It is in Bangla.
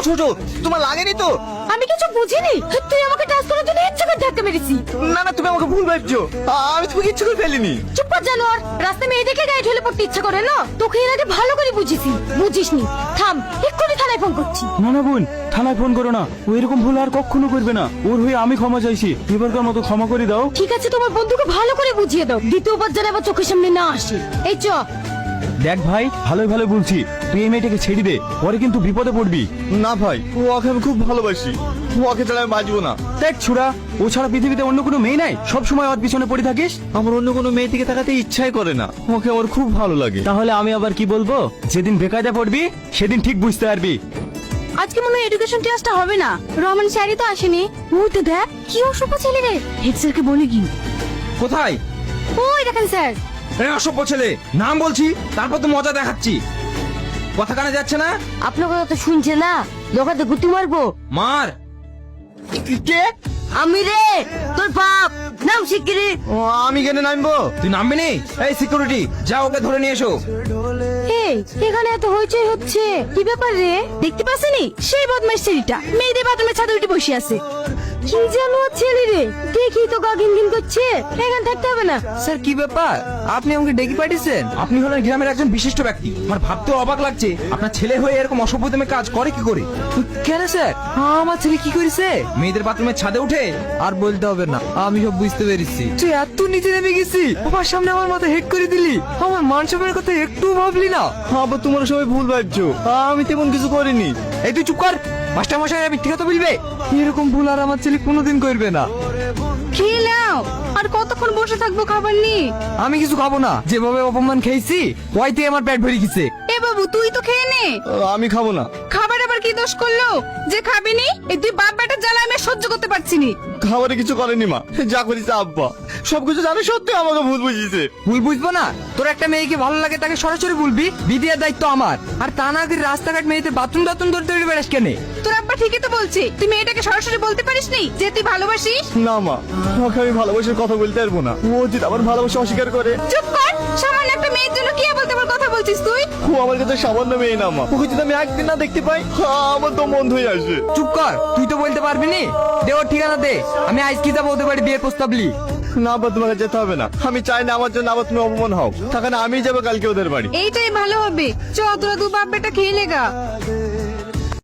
ছোট, তোমার লাগেনি তো? আমি কিছু বুঝিনি, তুই আমাকে টাচ করার জন্য ইচ্ছা করে ধাক্কা মেরেছি। না না, তুমি আমাকে ভুল ভাবছো, আমি তোমাকে ইচ্ছে করে ফেলিনি। চুপ কর জানোয়ার, রাস্তায় মেয়ে দেখে গায়ে ঢলে পড়তে ইচ্ছা করে না? তোকে এর আগে ভালো করে বুঝিছি, বুঝিসনি। থাম, এক্ষুনি থানায় ফোন করছি। না না বোন, থানায় ফোন করো না, ও এরকম ভুল আর কখনো করবে না। ওর হয়ে আমি ক্ষমা চাইছি, এবারকার মতো ক্ষমা করে দাও। ঠিক আছে, তোমার বন্ধুকে ভালো করে বুঝিয়ে দাও, দ্বিতীয়বার যেন আবার চোখের সামনে না আসে। এই চ। দেখ ভাই, ভালোই ভালো বলছি, তুই এই মেয়েটাকে ছেড়ে দে, পরে কিন্তু বিপদে পড়বি। না ভাই, ওকে আমি খুব ভালোবাসি, ওকে ছাড়া আমি বাঁচবো না। দেখ ছোড়া, ও ছাড়া পৃথিবীতে অন্য কোনো মেয়ে নাই, সব সময় ওর পিছনে পড়ে থাকিস। আমার অন্য কোনো মেয়ের দিকে তাকাতে ইচ্ছাই করে না, ওকে আমার খুব ভালো লাগে। তাহলে আমি আবার কি বলবো? যেদিন বেকায়দা পড়বি সেদিন ঠিক বুঝতে পারবি। আজকে মনে হয় এডুকেশন ক্লাসটা হবে না, রহমান স্যারই তো আসেনি। ওই তো দেখ, কি অসভ্য ছেলে রে। হেড স্যারকে বলে কি? কোথায়? ওই দেখেন স্যার। অসভ্য ছেলে, নাম বলছি তারপর তো মজা দেখাচ্ছি। কথা কানে যাচ্ছে না? আপনার কথা তো শুনছে না, দোকানে গুটি মারবো। মার। কে? আমি রে, তোর বাপ। নাম শিগগিরি। আমি কেন নামবো? তুই নামবি নি? এই সিকিউরিটি, যা ওকে ধরে নিয়ে এসো। এই, এখানে এত হইচই হচ্ছে, কি ব্যাপার রে? দেখতে পাসনি সেই বদমাইশ ছেলেটা মেয়েদের বাথরুমের ছাদে উঠে বসে আছে? কি জানো ছেলে রে, দেখি তো গা ঘিন ঘিন করছে। এখানে থাকতে হবে না। স্যার কি ব্যাপার, আপনি আমাকে ডেকে পাঠিয়েছেন? আপনি হলেন গ্রামের একজন বিশিষ্ট ব্যক্তি, আমার ভাবতে অবাক লাগছে আপনার ছেলে হয়ে এরকম অসভ্যতমে কাজ করে কি করে। কেন স্যার, আমার ছেলে কি করেছে? মেয়েদের বাথরুমের ছাদে উঠে। আর বলতে হবে না, আমি সব বুঝতে পেরেছি। তুই এত নিচে নেমে গেছি, বাবার সামনে আমার মাথা হেড করে দিলি, আমার মান সম্মানের কথা একটু ভাবলি না? আবার তোমরা সবাই ভুল ভাবছো, আমি তেমন কিছু করিনি। এই তুই চুপ কর, মাস্টার মশাই আমি ঠিক কথা বলবে, এরকম ভুল আর আমার ছেলে কোনোদিন করবে না। খেয়ে নাও, আর কতক্ষণ বসে থাকবো খাবার নি? আমি কিছু খাবো না, যেভাবে অপমান খেয়েছি ওইতে আমার পেট ভরে গেছে। এ বাবু, তুই তো খেয়ে নে। আমি খাবো না। খাবার আবার কি দোষ করলো যে খাবিনি? এই তুই বাপ বেটার জ্বালা আমি আর সহ্য করতে পারছি নি। খাবারে কিছু করেনি মা, যা করেছে আব্বা, সবকিছু জানে সত্যি আমাকে ভুল বুঝিয়েছে। ভুল বুঝবো না? তোর একটা মেয়েকে ভালো লাগে তাকে সরাসরি বলবি, বিদিয়ার দায়িত্ব আমার। আর তা না করে রাস্তাঘাট মেয়েতে বাথরুম টাথরুম ধরতে বেড়াস কেন? তোর আব্বা ঠিকই তো বলছে, তুই মেয়েটাকে সরাসরি বলতে পারিসনি যে তুই ভালোবাসিস? না মা, ওকে আমি ভালোবাসার কথা বলতে পারবো না, ও যদি আমার ভালোবাসা অস্বীকার করে। চুপ কর, সামান্য একটা মেয়ের জন্য কি বলতে আমার কথা বলছিস তুই? ও আমার কাছে সামান্য মেয়ে না মা, ওকে যদি আমি একদিন না দেখতে পাই, আমার তো মন হয়ে আসে। চুপ কর, তুই তো বলতে পারবি নি। দে ওর ঠিকানা দে, আমি আজ কি যাবো ওদের বাড়ি বিয়ের প্রস্তাব লি। না আব্বা, তোমাকে যেতে হবে না, আমি চাই না আমার জন্য আবার তুমি অপমান হও, তখন আমি যাবো কালকে ওদের বাড়ি। এইটাই ভালো হবে। চ, তোরা দু বাপ বেটা খেয়ে লেগা।